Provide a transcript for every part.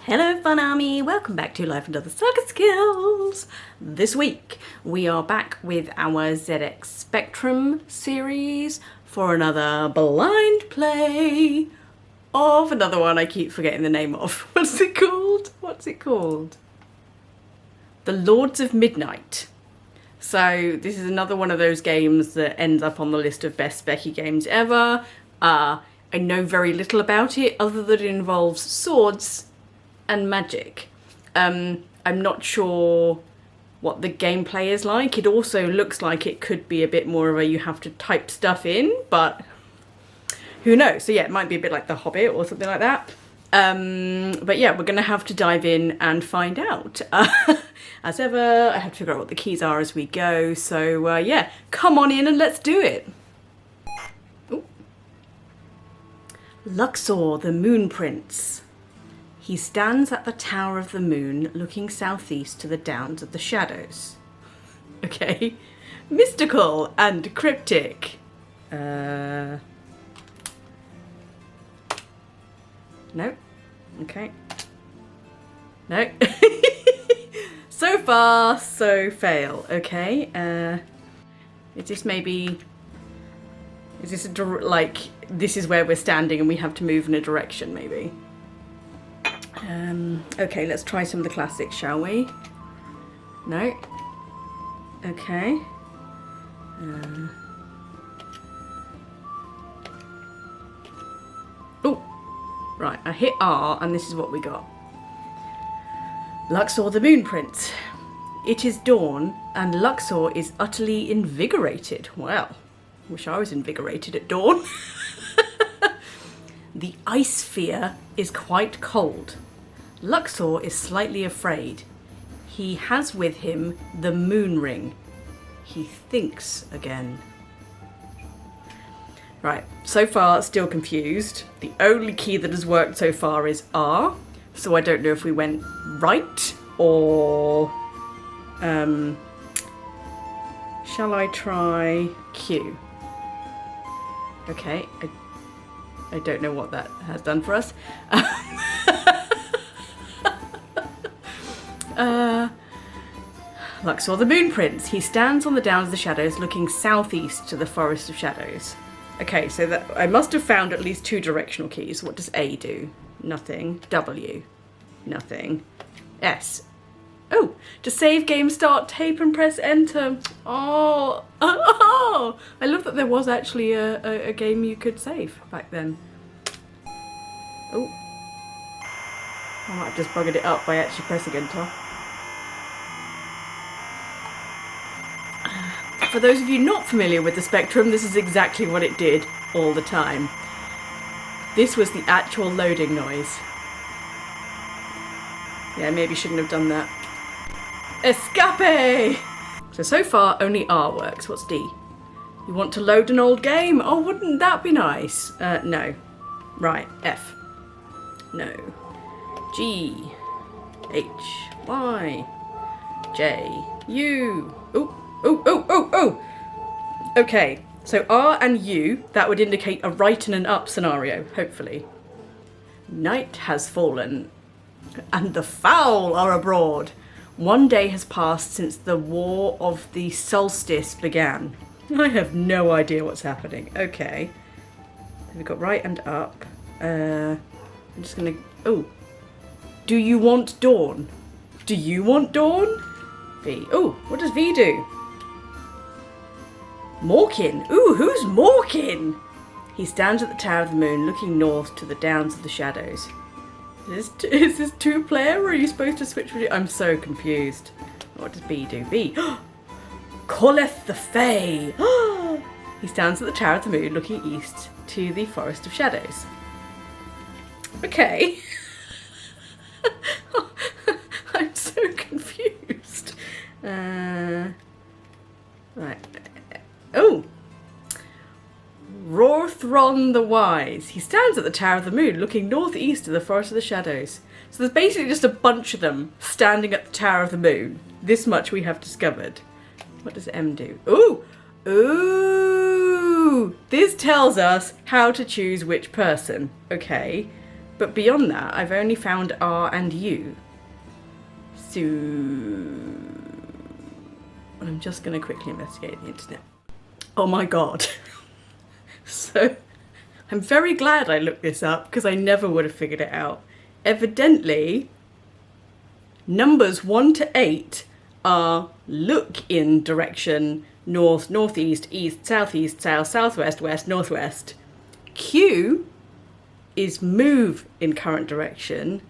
Hello Fun Army, welcome back to Life and Other Saga Skills. This week we are back with our ZX Spectrum series for another blind play of another one I keep forgetting the name of. What's it called? The Lords of Midnight. So this is another one of those games that ends up on the list of best Specky games ever. I know very little about it other than it involves swords and magic. I'm not sure what the gameplay is like. It also looks like it could be a bit more of a you have to type stuff in, but who knows? So yeah, it might be a bit like The Hobbit or something like that. But yeah, we're gonna have to dive in and find out. As ever, I have to figure out what the keys are as we go. So yeah, come on in and let's do it. Ooh. Luxor, the Moon Prince. He stands at the Tower of the Moon, looking southeast to the Downs of the Shadows. Okay. Mystical and cryptic. No. Okay. No. So far, so fail. Okay. Is this maybe... Is this like... This is where we're standing and we have to move in a direction, maybe? Okay, let's try some of the classics, shall we? No? Okay. Oh! Right, I hit R and this is what we got. Luxor the Moon Prince. It is dawn and Luxor is utterly invigorated. Well, wish I was invigorated at dawn. The ice sphere is quite cold. Luxor is slightly afraid. He has with him the moon ring. He thinks again. Right, so far still confused. The only key that has worked so far is R, so I don't know if we went right or... shall I try Q? Okay, I don't know what that has done for us. Luxor the Moon Prince. He stands on the Downs of the Shadows looking southeast to the Forest of Shadows. Okay, so that I must have found at least two directional keys. What does A do? Nothing. W. Nothing. S. Oh, to save game start, tape and press enter. Oh, I love that there was actually a game you could save back then. Oh, I might have just buggered it up by actually pressing enter. For those of you not familiar with the Spectrum, this is exactly what it did all the time. This was the actual loading noise. Yeah, maybe shouldn't have done that. Escape! So far only R works. What's D? You want to load an old game? Oh, wouldn't that be nice? No. Right, F. No. G. H. Y. J. U. Oh. Okay, so R and U, that would indicate a right and an up scenario, hopefully. Night has fallen, and the foul are abroad. One day has passed since the War of the Solstice began. I have no idea what's happening. Okay. We've got right and up. I'm just gonna... Oh. Do you want dawn? Do you want dawn? V. Oh, what does V do? Morkin. Ooh, who's Morkin? He stands at the Tower of the Moon looking north to the Downs of the Shadows. Is this two-player or are you supposed to switch with it? I'm so confused. What does B do? B. Calleth the Fae. He stands at the Tower of the Moon looking east to the Forest of Shadows. Okay. I'm so confused. Right. Oh. Rorthron the Wise. He stands at the Tower of the Moon looking northeast to the Forest of the Shadows. So there's basically just a bunch of them standing at the Tower of the Moon. This much we have discovered. What does M do? Ooh! Ooh! This tells us how to choose which person. Okay. But beyond that, I've only found R and U. So I'm just going to quickly investigate the internet. Oh my god. So I'm very glad I looked this up because I never would have figured it out. Evidently, numbers 1 to 8 are look in direction north, northeast, east, southeast, south, southwest, west, northwest. Q is move in current direction.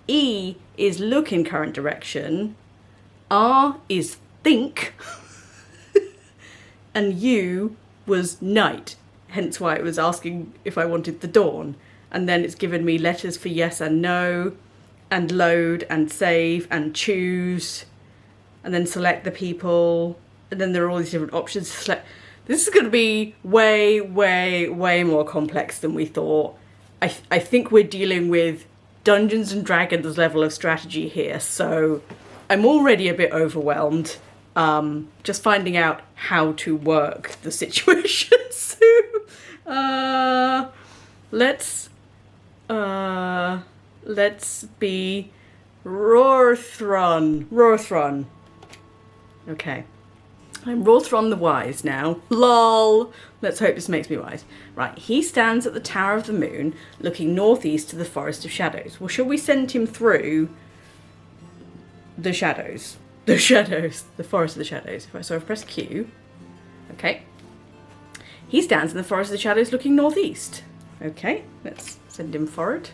E is look in current direction. R is think. And U was night, hence why it was asking if I wanted the dawn. And then it's given me letters for yes and no, and load and save and choose, and then select the people, and then there are all these different options to select. This is going to be way, way, way more complex than we thought. I think we're dealing with Dungeons and Dragons level of strategy here, so I'm already a bit overwhelmed. Just finding out how to work the situation. So, let's be Rorthron. Rorthron. Okay. I'm Rorthron the Wise now. LOL. Let's hope this makes me wise. Right, he stands at the Tower of the Moon, looking northeast to the Forest of Shadows. Well, shall we send him through the shadows? The shadows. The Forest of the Shadows. So I've pressed Q. Okay. He stands in the Forest of the Shadows looking northeast. Okay, let's send him forward.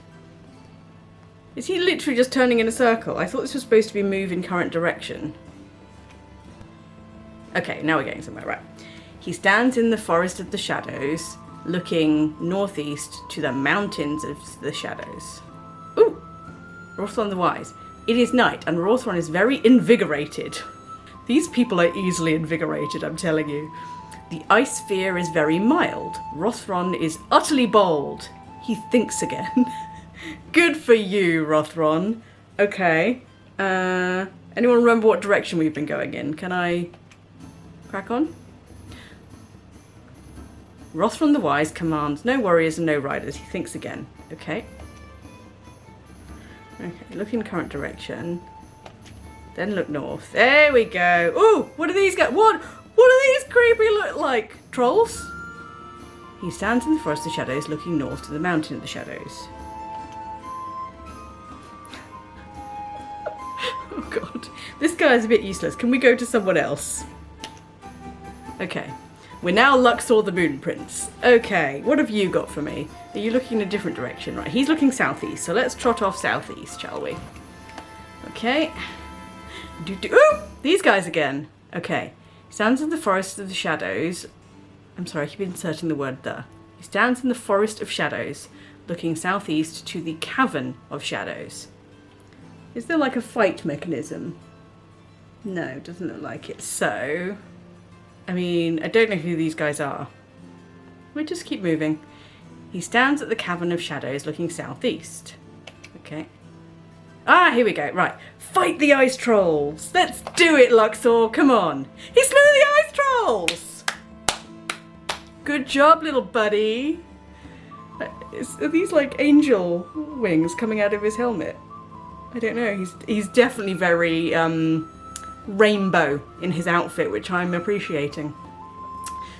Is he literally just turning in a circle? I thought this was supposed to be move in current direction. Okay, now we're getting somewhere, right. He stands in the Forest of the Shadows, looking northeast to the Mountains of the Shadows. Ooh! Rorthron the Wise. It is night, and Rorthron is very invigorated. These people are easily invigorated, I'm telling you. The ice sphere is very mild. Rorthron is utterly bold. He thinks again. Good for you, Rorthron. Okay. Anyone remember what direction we've been going in? Can I crack on? Rorthron the Wise commands no warriors and no riders. He thinks again. Okay. Okay, look in current direction. Then look north. There we go. Ooh, what do these guys? What do these creepy look like? Trolls? He stands in the Forest of Shadows looking north to the Mountain of the Shadows. Oh god. This guy is a bit useless. Can we go to someone else? Okay. We're now Luxor the Moon Prince. Okay, what have you got for me? Are you looking in a different direction? Right, he's looking southeast, so let's trot off southeast, shall we? Okay. Ooh! These guys again. Okay. He stands in the Forest of the Shadows. I'm sorry, I keep inserting the word the. He stands in the Forest of Shadows, looking southeast to the Cavern of Shadows. Is there like a fight mechanism? No, doesn't look like it. So, I mean, I don't know who these guys are. We'll just keep moving. He stands at the Cavern of Shadows looking southeast. Okay. Ah, here we go. Right. Fight the ice trolls. Let's do it, Luxor. Come on. He slew the ice trolls. Good job, little buddy. Are these like angel wings coming out of his helmet? I don't know. He's definitely very rainbow in his outfit, which I'm appreciating.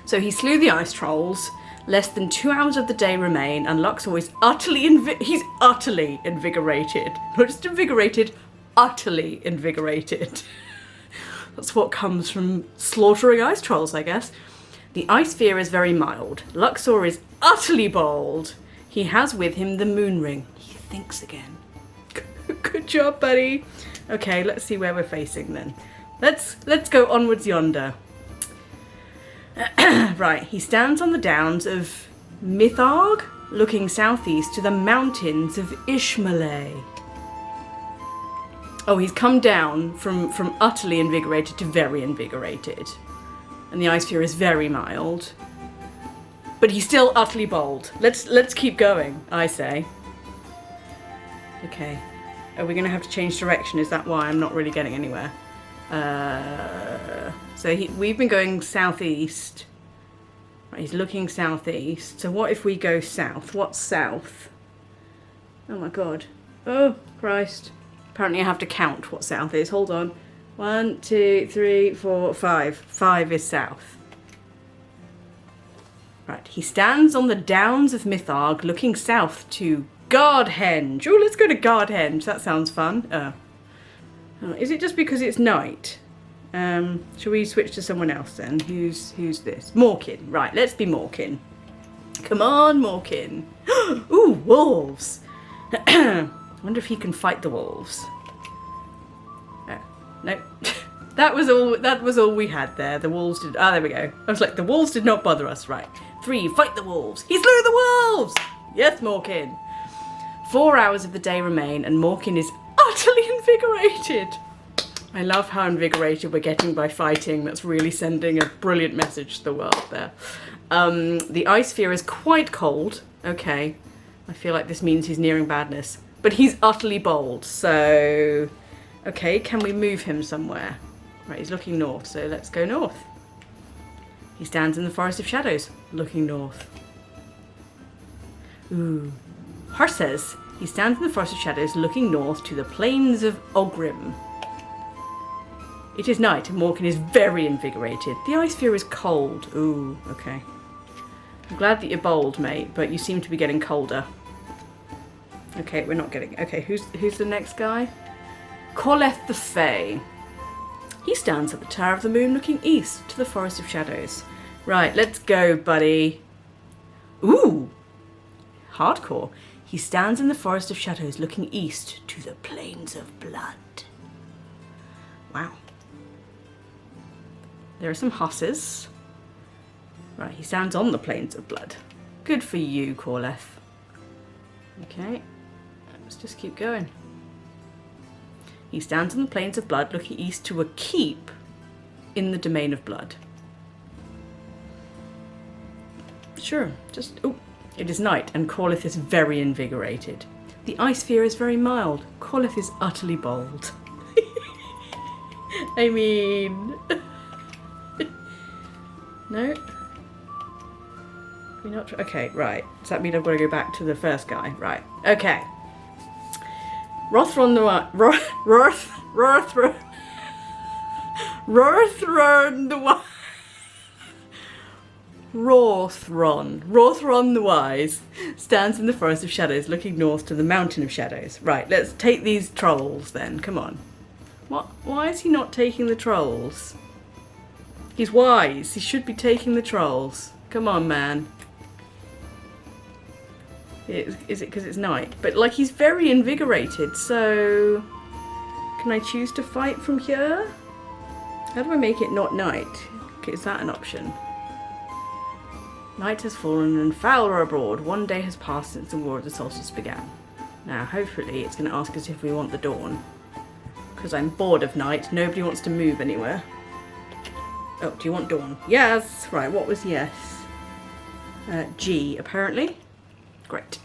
So he slew the ice trolls. Less than 2 hours of the day remain, and Luxor is utterly invigorated. Not just invigorated, utterly invigorated. That's what comes from slaughtering ice trolls, I guess. The ice sphere is very mild. Luxor is utterly bold. He has with him the moon ring. He thinks again. Good job, buddy. Okay, let's see where we're facing then. Let's go onwards yonder. Right, he stands on the downs of Mitharg, looking southeast to the mountains of Ishmalay. Oh, he's come down from utterly invigorated to very invigorated. And the ice sphere is very mild. But he's still utterly bold. Let's keep going, I say. Okay. Are we going to have to change direction? Is that why I'm not really getting anywhere? So we've been going southeast. Right, he's looking southeast. So what if we go south? What's south? Oh my god. Oh, Christ. Apparently I have to count what south is. Hold on. 1, 2, 3, 4, 5. 5 is south. Right, he stands on the downs of Mytharg looking south to Guardhenge. Oh, let's go to Guardhenge. That sounds fun. Oh, is it just because it's night? Shall we switch to someone else then? Who's this? Morkin. Right, let's be Morkin. Come on, Morkin. Ooh, wolves. I wonder if he can fight the wolves. Oh, no. That was all we had there. The wolves did. Ah, there we go. I was like, the wolves did not bother us. Right. 3, fight the wolves. He slew the wolves. Yes, Morkin. 4 hours of the day remain, and Morkin is utterly invigorated. I love how invigorated we're getting by fighting. That's really sending a brilliant message to the world there. The ice sphere is quite cold. Okay. I feel like this means he's nearing badness. But he's utterly bold, so... Okay, can we move him somewhere? Right, he's looking north, so let's go north. He stands in the Forest of Shadows, looking north. Ooh. Horses. He stands in the Forest of Shadows, looking north to the plains of Ogrim. It is night, and Morkin is very invigorated. The ice sphere is cold. Ooh, okay. I'm glad that you're bold, mate, but you seem to be getting colder. Okay, we're not getting... Okay, who's the next guy? Corleth the Fae. He stands at the Tower of the Moon looking east to the Forest of Shadows. Right, let's go, buddy. Ooh! Hardcore. He stands in the Forest of Shadows looking east to the Plains of Blood. Wow. There are some husses. Right, he stands on the Plains of Blood. Good for you, Corleth. Okay, let's just keep going. He stands on the Plains of Blood looking east to a keep in the Domain of Blood. Sure, just... Oh, it is night and Corleth is very invigorated. The ice sphere is very mild. Corleth is utterly bold. I mean... No? We're not... Okay, right. Does that mean I've got to go back to the first guy? Right. Okay. Rothron the Wise... Rothron the Wise... Rothron the Wise stands in the Forest of Shadows looking north to the Mountain of Shadows. Right, let's take these trolls then. Come on. What? Why is he not taking the trolls? He's wise. He should be taking the trolls. Come on, man. Is it because it's night? But, like, he's very invigorated, so... Can I choose to fight from here? How do I make it not night? Okay, is that an option? Night has fallen and foul are abroad. One day has passed since the War of the Solstice began. Now, hopefully, it's going to ask us if we want the dawn. Because I'm bored of night. Nobody wants to move anywhere. Oh, do you want dawn? Yes! Right, what was yes? G, apparently. Great.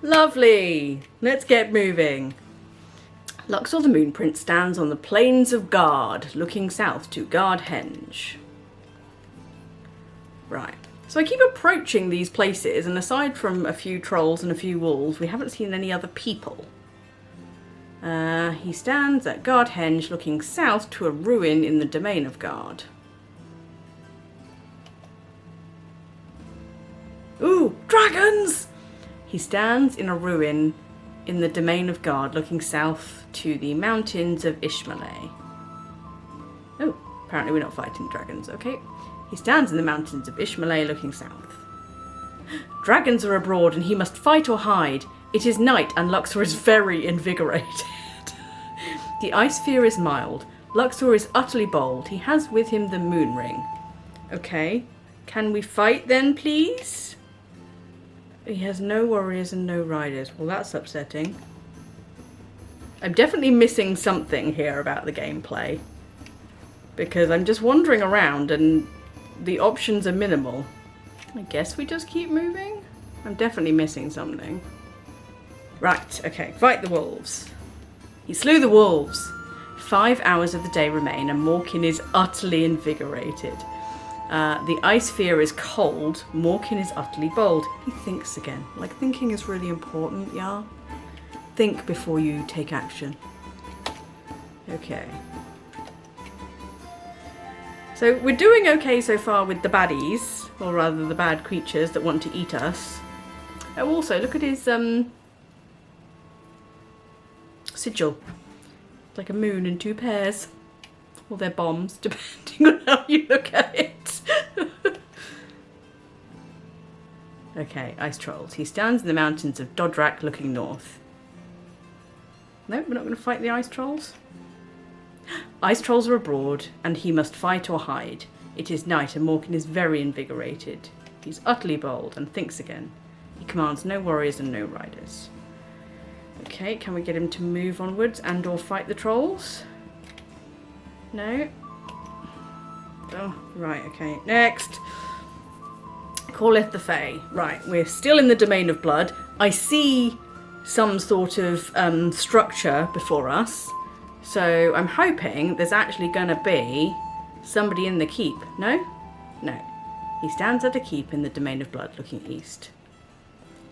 Lovely! Let's get moving. Luxor the Moon Prince stands on the Plains of Guard, looking south to Guardhenge. Right. So I keep approaching these places, and aside from a few trolls and a few wolves, we haven't seen any other people. He stands at Guardhenge, looking south to a ruin in the Domain of Guard. Ooh, dragons! He stands in a ruin in the Domain of Guard, looking south to the mountains of Ishmael. Oh, apparently we're not fighting dragons, okay. He stands in the mountains of Ishmael, looking south. Dragons are abroad and he must fight or hide. It is night and Luxor is very invigorated. The ice sphere is mild. Luxor is utterly bold. He has with him the moon ring. Okay, can we fight then, please? He has no warriors and no riders. Well, that's upsetting. I'm definitely missing something here about the gameplay. Because I'm just wandering around and the options are minimal. I guess we just keep moving? I'm definitely missing something. Right, okay, fight the wolves. He slew the wolves. 5 hours of the day remain and Morkin is utterly invigorated. The ice sphere is cold. Morkin is utterly bold. He thinks again. Like, thinking is really important, yeah? think before you take action. Okay. So we're doing okay so far with the baddies, or rather the bad creatures that want to eat us. Oh, also, look at his sigil. It's like a moon in two pairs. Or they're bombs, depending on how you look at it. Okay, ice trolls. He stands in the mountains of Dodrak looking north. No, we're not going to fight the ice trolls. Ice trolls are abroad, and he must fight or hide. It is night, and Morkin is very invigorated. He's utterly bold, and thinks again. He commands no warriors and no riders. Okay, can we get him to move onwards and or fight the trolls? No? Oh, right, okay. Next! Calleth the Fae. Right, we're still in the domain of blood. I see some sort of structure before us. So I'm hoping there's actually going to be somebody in the keep. No? No. He stands at a keep in the domain of blood looking east.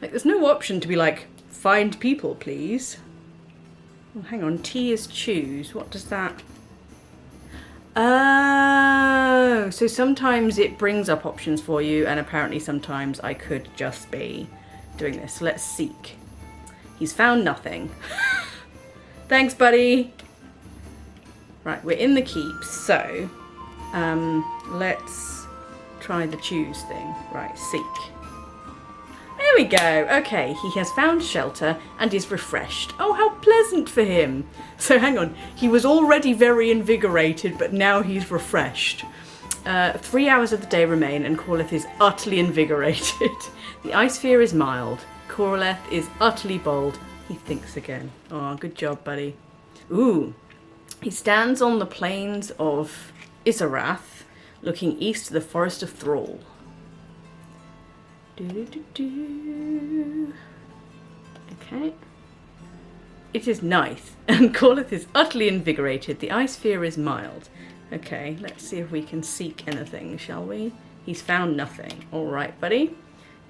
Like, there's no option to be like, find people, please. Oh, hang on. T is choose. What does that... Oh, so sometimes it brings up options for you, and apparently sometimes I could just be doing this. So let's seek. He's found nothing. Thanks, buddy. Right, we're in the keep, so let's try the choose thing. Right, seek. There we go. Okay, he has found shelter and is refreshed. Oh, how pleasant for him. So hang on, he was already very invigorated, but now he's refreshed. 3 hours of the day remain, and Corleth is utterly invigorated. The ice fear is mild. Corleth is utterly bold. He thinks again. Oh, good job, buddy. Ooh. He stands on the plains of Isarath, looking east to the forest of Thrall. Okay. It is night, and Corleth is utterly invigorated. The ice fear is mild. Okay, let's see if we can seek anything, shall we? He's found nothing. All right, buddy.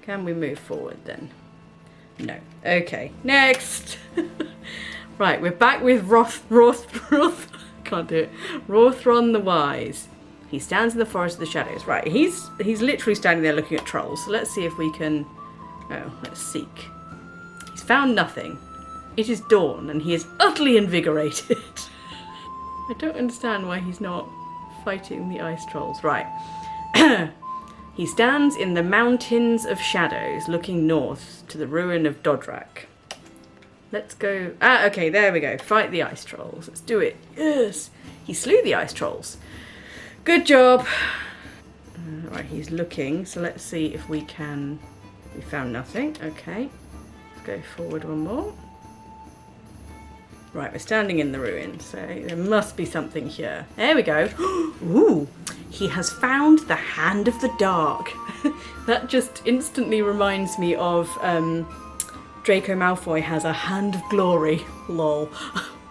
Can we move forward then? No. Okay, next. Right, we're back with can't do it. Rothron the Wise. He stands in the forest of the shadows. Right, he's literally standing there looking at trolls. So let's see if we can... Oh, let's seek. He's found nothing. It is dawn, and he is utterly invigorated. I don't understand why he's not fighting the ice trolls. Right. He stands in the mountains of shadows, looking north to the ruin of Dodrak. Let's go... Ah, okay, there we go. Fight the ice trolls. Let's do it. Yes! He slew the ice trolls. Good job. Right, he's looking, so let's see if we can... We found nothing. Okay. Let's go forward one more. Right, we're standing in the ruin, so there must be something here. There we go. Ooh! He has found the Hand of the Dark. That just instantly reminds me of... Draco Malfoy has a Hand of Glory, lol,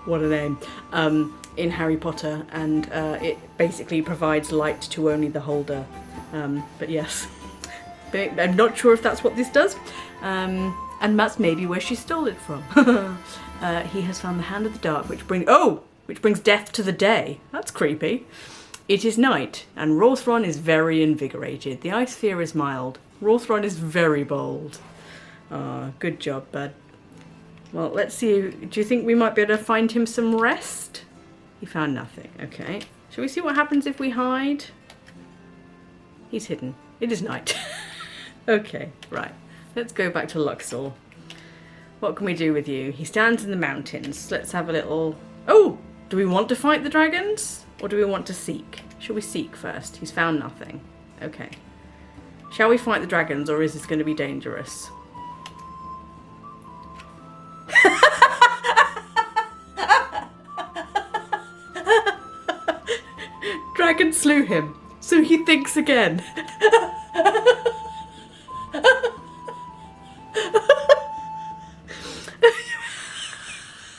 what a name, in Harry Potter, and it basically provides light to only the holder. But yes, I'm not sure if that's what this does, and that's maybe where she stole it from. He has found the Hand of the Dark, which brings death to the day. That's creepy. It is night, and Rothron is very invigorated. The ice fear is mild. Rothron is very bold. Ah, good job, bud. Well, let's see. Do you think we might be able to find him some rest? He found nothing. Okay. Shall we see what happens if we hide? He's hidden. It is night. Okay, right. Let's go back to Luxor. What can we do with you? He stands in the mountains. Let's have a little... Oh! Do we want to fight the dragons? Or do we want to seek? Shall we seek first? He's found nothing. Okay. Shall we fight the dragons, or is this going to be dangerous? Dragon slew him, so he thinks again.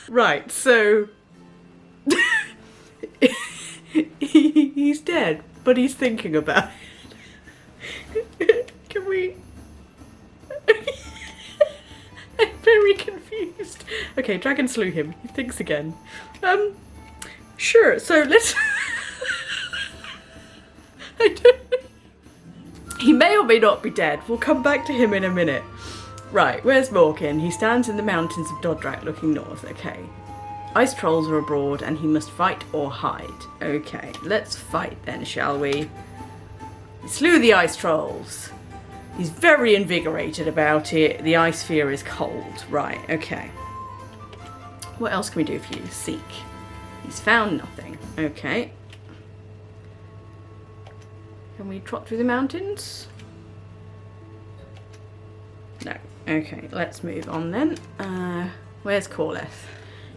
Right, so he's dead, but he's thinking about it. Can we... I'm very confused. Christ. Okay, dragon slew him. He thinks again. Sure, so let's... I don't... He may or may not be dead. We'll come back to him in a minute. Right, where's Morkin? He stands in the mountains of Dodrak looking north. Okay. Ice trolls are abroad and he must fight or hide. Okay, let's fight then, shall we? He slew the ice trolls. He's very invigorated about it. The ice sphere is cold. Right, okay. What else can we do for you? Seek. He's found nothing. Okay. Can we trot through the mountains? No. Okay, let's move on then. Where's Corleth?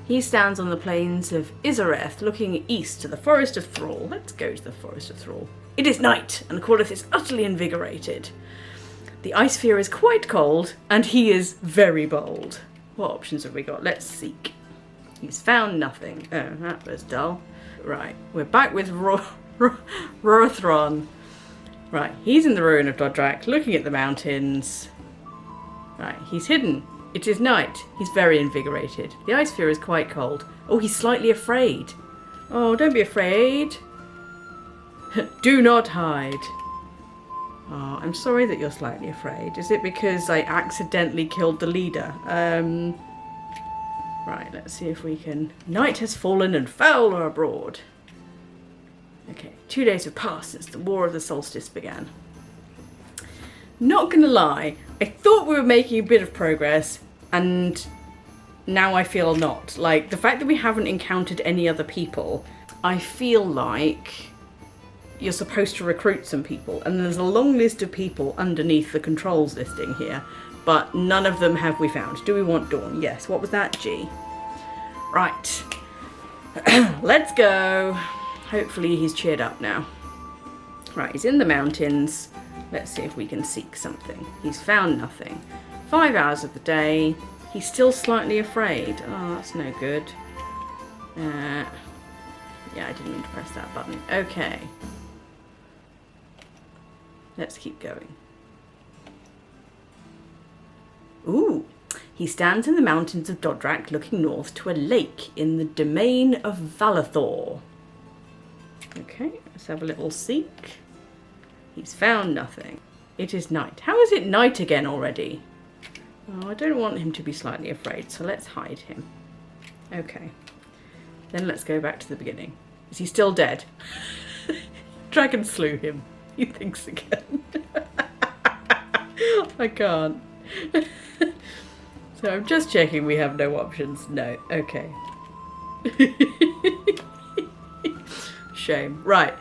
He stands on the plains of Izareth, looking east to the Forest of Thrall. Let's go to the Forest of Thrall. It is night, and Corleth is utterly invigorated. The ice sphere is quite cold, and he is very bold. What options have we got? Let's seek. He's found nothing. Oh, that was dull. Right, we're back with Rorathron. Right, he's in the ruin of Dodrak, looking at the mountains. Right, he's hidden. It is night. He's very invigorated. The ice sphere is quite cold. Oh, he's slightly afraid. Oh, don't be afraid. Do not hide. Oh, I'm sorry that you're slightly afraid. Is it because I accidentally killed the leader? Right, let's see if we can... Night has fallen and foul are abroad. Okay, 2 days have passed since the War of the Solstice began. Not gonna lie, I thought we were making a bit of progress, and now I feel not. Like, the fact that we haven't encountered any other people, I feel like you're supposed to recruit some people, and there's a long list of people underneath the controls listing here, but none of them have we found. Do we want Dawn? Yes. What was that? G. Right. Let's go. Hopefully he's cheered up now. Right, he's in the mountains. Let's see if we can seek something. He's found nothing. 5 hours of the day. He's still slightly afraid. Oh, that's no good. Yeah, I didn't mean to press that button. Okay. Let's keep going. Ooh. He stands in the mountains of Dodrak looking north to a lake in the domain of Valathor. Okay, let's have a little seek. He's found nothing. It is night. How is it night again already? Oh, I don't want him to be slightly afraid, so let's hide him. Okay. Then let's go back to the beginning. Is he still dead? Dragon slew him. He thinks again. I can't. So I'm just checking we have no options. No. Okay. Shame. Right.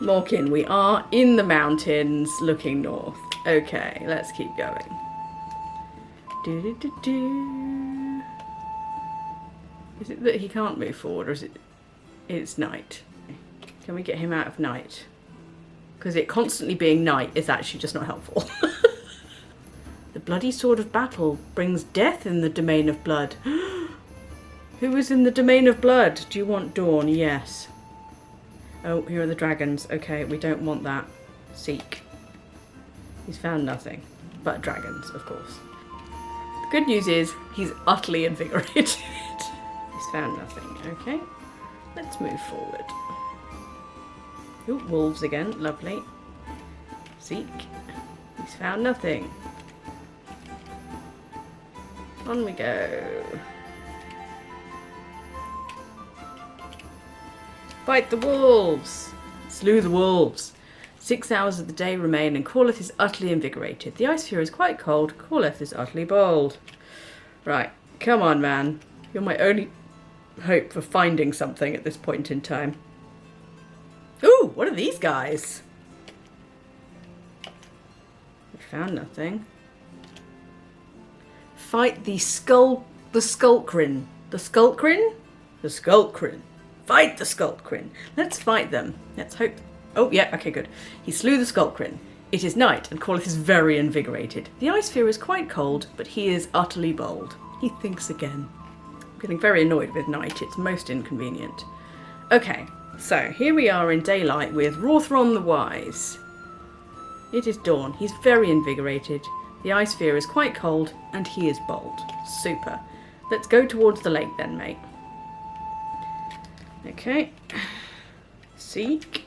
Morkin, we are in the mountains looking north. Okay, let's keep going. Do-do-do-do. Is it that he can't move forward, or is it it's night? Can we get him out of night? Because it constantly being night is actually just not helpful. The bloody sword of battle brings death in the domain of blood. Who is in the domain of blood? Do you want Dawn? Yes. Oh, here are the dragons. Okay, we don't want that. Seek. He's found nothing. But dragons, of course. The good news is, he's utterly invigorated. He's found nothing. Okay. Let's move forward. Ooh, wolves again. Lovely. Seek. He's found nothing. On we go. Fight the wolves! Slew the wolves. 6 hours of the day remain and Corleth is utterly invigorated. The ice sphere is quite cold. Corleth is utterly bold. Right, come on, man. You're my only hope for finding something at this point in time. Ooh, what are these guys? We found nothing. Fight the Skulkrin. The Skulkrin? The Skulkrin. Fight the Skulkrin. Let's fight them. Let's hope. Oh, yeah, okay, good. He slew the Skulkrin. It is night, and Corleth is very invigorated. The ice sphere is quite cold, but he is utterly bold. He thinks again. I'm getting very annoyed with night. It's most inconvenient. Okay, so here we are in daylight with Rothron the Wise. It is dawn. He's very invigorated. The ice sphere is quite cold and he is bold. Super. Let's go towards the lake then, mate. Okay. Seek.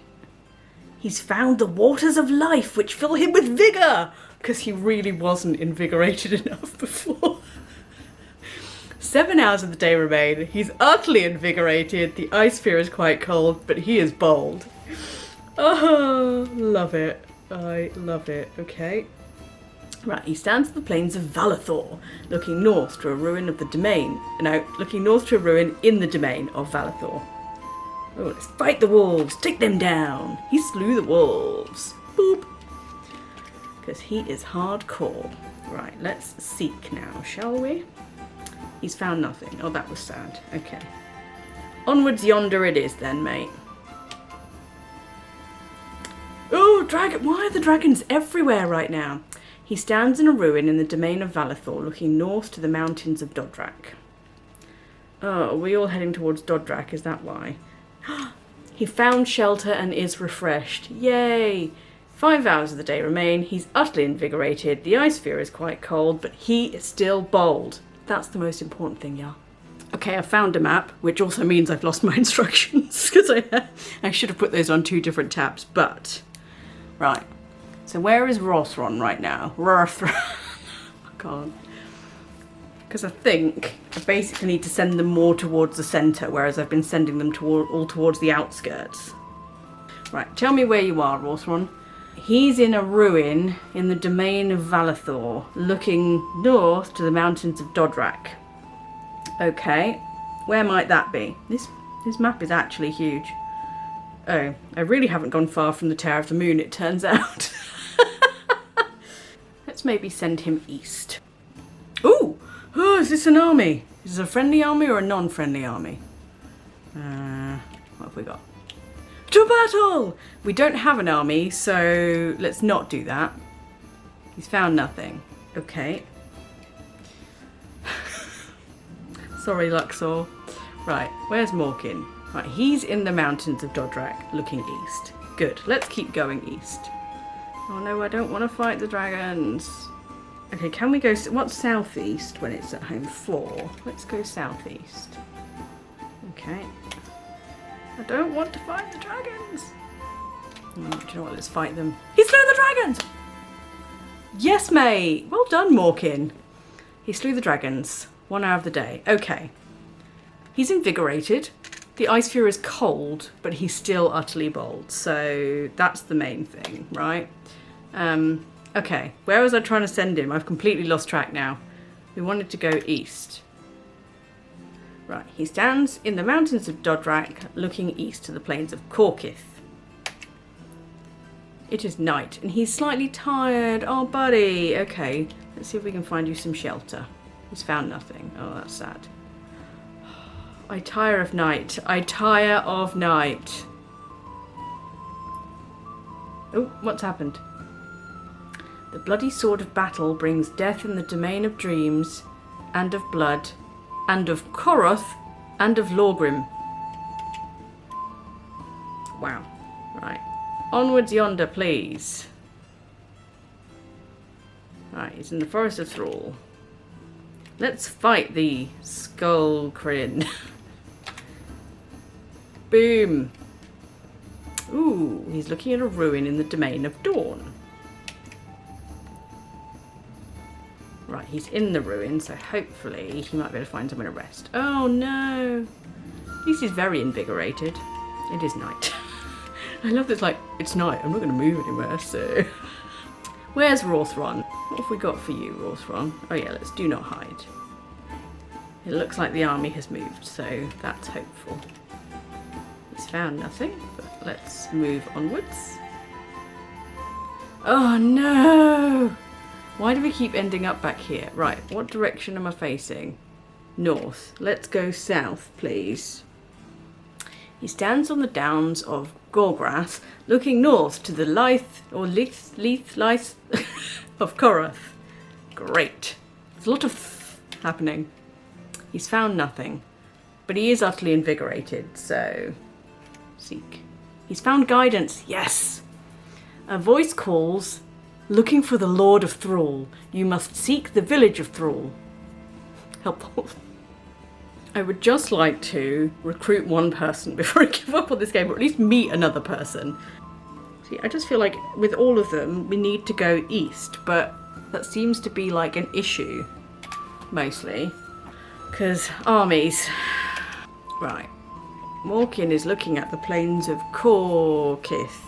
He's found the waters of life which fill him with vigour, because he really wasn't invigorated enough before. 7 hours of the day remain. He's utterly invigorated. The ice sphere is quite cold, but he is bold. Oh, love it. I love it. Okay. Right, he stands at the plains of Valathor, looking north to a ruin of the domain. No, looking north to a ruin in the domain of Valathor. Oh, let's fight the wolves. Take them down. He slew the wolves. Boop. Because he is hardcore. Right, let's seek now, shall we? He's found nothing. Oh, that was sad. Okay. Onwards yonder it is then, mate. Oh, dragon. Why are the dragons everywhere right now? He stands in a ruin in the domain of Valathor, looking north to the mountains of Dodrak. Oh, are we all heading towards Dodrak? Is that why? He found shelter and is refreshed. Yay! 5 hours of the day remain. He's utterly invigorated. The ice sphere is quite cold, but he is still bold. That's the most important thing, y'all. Okay, I found a map, which also means I've lost my instructions, because I should have put those on 2 different tabs, but... Right. So where is Rothron right now? Rothron. I can't. Because I think I basically need to send them more towards the centre, whereas I've been sending them all towards the outskirts. Right, tell me where you are, Rothron. He's in a ruin in the domain of Valathor, looking north to the mountains of Dodrak. Okay, where might that be? This map is actually huge. Oh, I really haven't gone far from the Tower of the Moon, it turns out. Let's maybe send him east. Ooh! Oh, is this an army? Is this a friendly army or a non-friendly army? What have we got? To battle! We don't have an army, so let's not do that. He's found nothing. Okay. Sorry, Luxor. Right, where's Morkin? Right, he's in the mountains of Dodrak, looking east. Good, let's keep going east. Oh no, I don't want to fight the dragons. Okay, can we go... What's southeast when it's at home? 4. Let's go southeast. Okay. I don't want to fight the dragons. Do you know what? Let's fight them. He slew the dragons! Yes, mate! Well done, Morkin. He slew the dragons. 1 hour of the day. Okay. He's invigorated. The ice sphere is cold, but he's still utterly bold. So that's the main thing, right? Okay. Where was I trying to send him? I've completely lost track now. We wanted to go east. Right, he stands in the mountains of Dodrak, looking east to the plains of Korkith. It is night, and he's slightly tired. Oh, buddy. Okay, let's see if we can find you some shelter. He's found nothing. Oh, that's sad. I tire of night. I tire of night. Oh, what's happened? The bloody sword of battle brings death in the domain of dreams, and of blood, and of Koroth, and of Lorgrim. Wow. Right. Onwards yonder, please. Right, he's in the Forest of Thrall. Let's fight the Skullcrin. Boom. Ooh, he's looking at a ruin in the domain of Dawn. Right, he's in the ruin, so hopefully he might be able to find somewhere to rest. Oh no! At least he's very invigorated. It is night. I love this, like, it's night, I'm not going to move anywhere, so... Where's Rothron? What have we got for you, Rothron? Oh yeah, let's do not hide. It looks like the army has moved, so that's hopeful. He's found nothing, but let's move onwards. Oh no! Why do we keep ending up back here? Right, what direction am I facing? North. Let's go south, please. He stands on the downs of Gorgrath, looking north to the Leith of Koroth. Great. There's a lot of happening. He's found nothing, but he is utterly invigorated, so seek. He's found guidance. Yes. A voice calls, Looking for the Lord of Thrall. You must seek the village of Thrall. Helpful. I would just like to recruit one person before I give up on this game, or at least meet another person. See, I just feel like with all of them, we need to go east, but that seems to be like an issue, mostly. Because armies. Right. Morkin is looking at the plains of Korkith.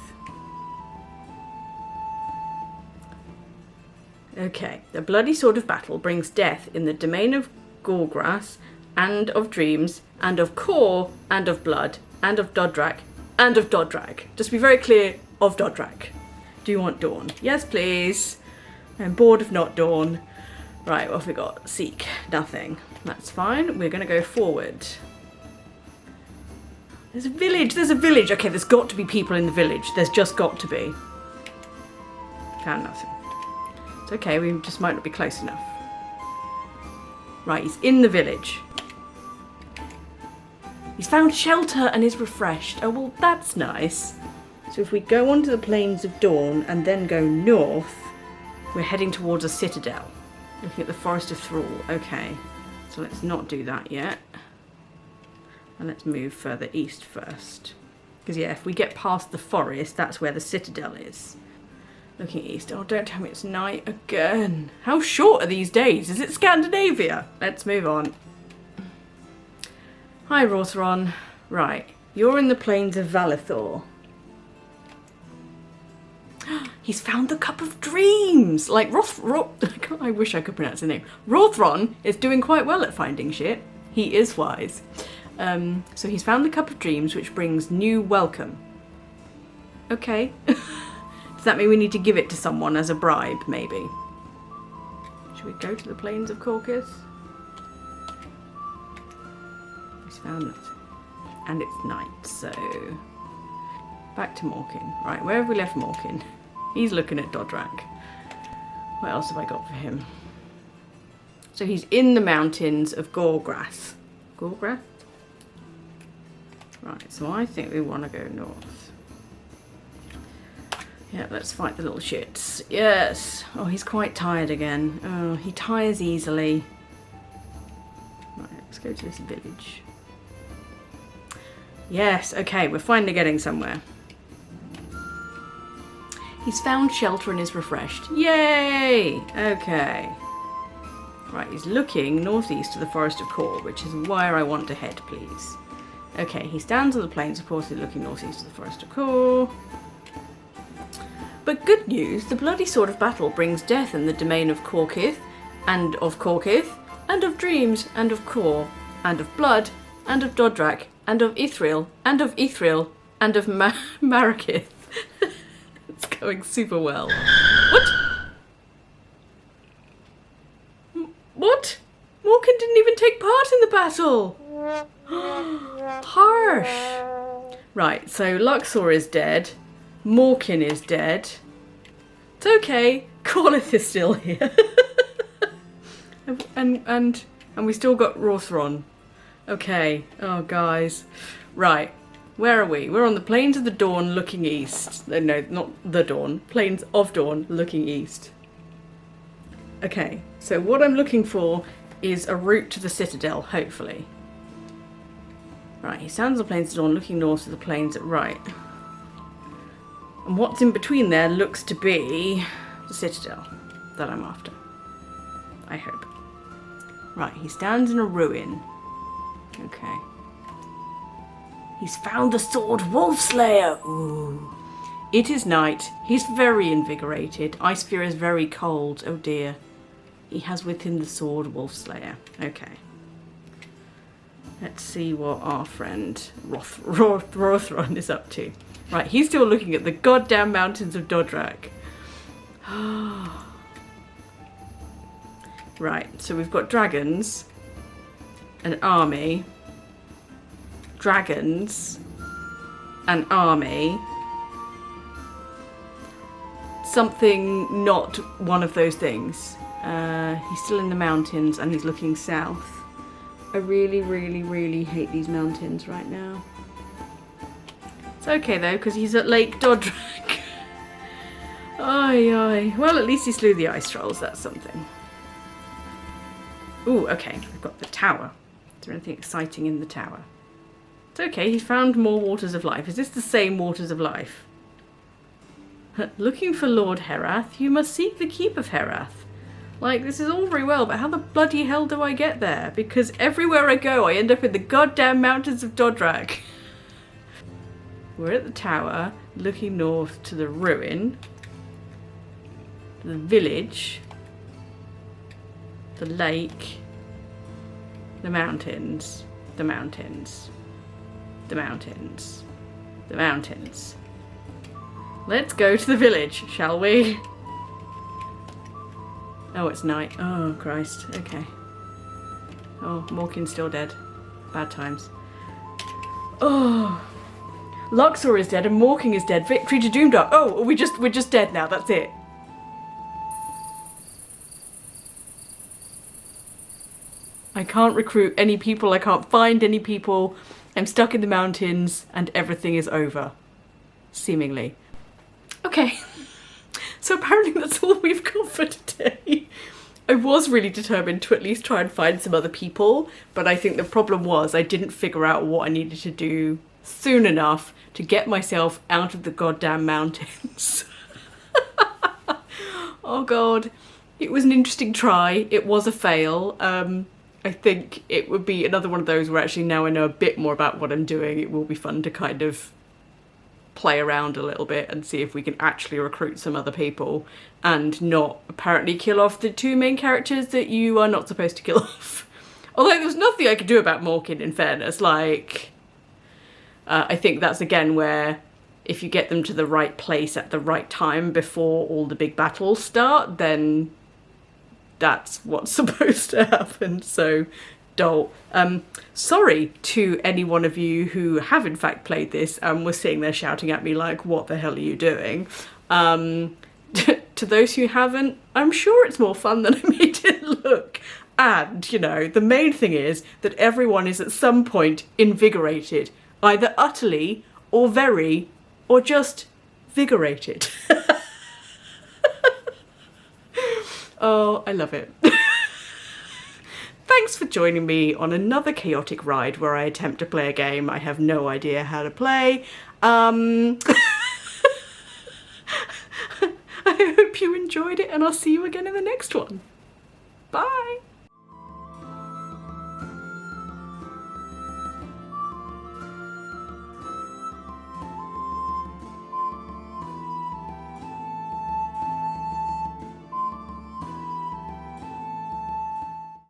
Okay. The bloody sword of battle brings death in the domain of Gorgras, and of dreams, and of Kor, and of blood, and of Dodrak, and of Dodrak. Just be very clear, of Dodrak. Do you want Dawn? Yes, please. I'm bored of not Dawn. Right, what have we got? Seek. Nothing. That's fine. We're going to go forward. There's a village. There's a village. Okay, there's got to be people in the village. There's just got to be. Found nothing. It's okay. We just might not be close enough. Right, he's in the village. He's found shelter and is refreshed. Oh, well, that's nice. So if we go onto the Plains of Dawn and then go north, we're heading towards a citadel. Looking at the Forest of Thrall. Okay, so let's not do that yet. And let's move further east first. Because, yeah, if we get past the forest, that's where the citadel is. Looking east. Oh, don't tell me it's night again. How short are these days? Is it Scandinavia? Let's move on. Hi, Rothron. Right, you're in the plains of Valithor. He's found the Cup of Dreams! Like, I wish I could pronounce the name. Rothron is doing quite well at finding shit. He is wise. So he's found the Cup of Dreams, which brings new welcome. Okay. Does that mean we need to give it to someone as a bribe, maybe? Should we go to the plains of Korkith? He's found nothing. And it's night, so... Back to Morkin. Right, where have we left Morkin? He's looking at Dodrak. What else have I got for him? So he's in the mountains of Gorgras. Gorgras? Right, so I think we want to go north. Yeah, let's fight the little shits. Yes! Oh, he's quite tired again. Oh, he tires easily. Right, let's go to this village. Yes, okay, we're finally getting somewhere. He's found shelter and is refreshed. Yay! Okay. Right, he's looking northeast to the Forest of Kor, which is where I want to head, please. Okay, he stands on the plains, of course, he's looking northeast to the Forest of Kor. But good news, the bloody sword of battle brings death in the domain of Korkith, and of Korkith, and of dreams, and of Kor, and of blood, and of Dodrak, and of Ithril, and of Ithril, and of Marakith. It's going super well. What? What? Morkin didn't even take part in the battle. Harsh. Right, so Luxor is dead. Morkin is dead. It's okay. Corlith is still here. and we still got Rothron. Okay. Oh, guys. Right. Where are we? We're on the Plains of the Dawn looking east. No, not the Dawn. Plains of Dawn looking east. Okay. So what I'm looking for is a route to the Citadel, hopefully. Right. He stands on the Plains of Dawn looking north to the plains at right. And what's in between there looks to be the Citadel that I'm after. I hope. Right. He stands in a ruin. Okay. He's found the sword Wolfslayer. Ooh. It is night. He's very invigorated. Icefear is very cold. Oh dear. He has with him the sword Wolfslayer. Okay. Let's see what our friend Rothron is up to. Right, he's still looking at the goddamn mountains of Dodrak. Right, so we've got dragons, an army, dragons, an army, something not one of those things. He's still in the mountains and he's looking south. I really, really, really hate these mountains right now. It's okay though, because he's at Lake Dodrak. Aye, aye. Well, at least he slew the ice trolls, that's something. Ooh, okay, I've got the tower. Is there anything exciting in the tower? It's okay, he's found more Waters of Life. Is this the same Waters of Life? Looking for Lord Herath, you must seek the Keep of Herath. Like, this is all very well, but how the bloody hell do I get there? Because everywhere I go, I end up in the goddamn mountains of Dodrak. We're at the tower, looking north to the ruin, the village, the lake, the mountains, the mountains, the mountains, the mountains. Let's go to the village, shall we? Oh, it's night. Oh, Christ. Okay. Oh, Morkin's still dead. Bad times. Oh. Luxor is dead and Morkin is dead. Victory to Doomdark. Oh, we're just dead now. That's it. I can't recruit any people. I can't find any people. I'm stuck in the mountains and everything is over. Seemingly. Okay. So apparently that's all we've got for today. I was really determined to at least try and find some other people, but I think the problem was I didn't figure out what I needed to do soon enough to get myself out of the goddamn mountains. Oh god. It was an interesting try. It was a fail. I think it would be another one of those where actually now I know a bit more about what I'm doing, it will be fun to kind of play around a little bit and see if we can actually recruit some other people and not apparently kill off the two main characters that you are not supposed to kill off. Although there was nothing I could do about Morkin, in fairness. Like, I think that's again where if you get them to the right place at the right time before all the big battles start, then that's what's supposed to happen. So dull. Sorry to any one of you who have in fact played this and was sitting there shouting at me like, what the hell are you doing? To those who haven't, I'm sure it's more fun than I made it look. And, you know, the main thing is that everyone is at some point invigorated, either utterly or very, or just vigorated. Oh, I love it. Thanks for joining me on another chaotic ride where I attempt to play a game I have no idea how to play. I hope you enjoyed it and I'll see you again in the next one. Bye!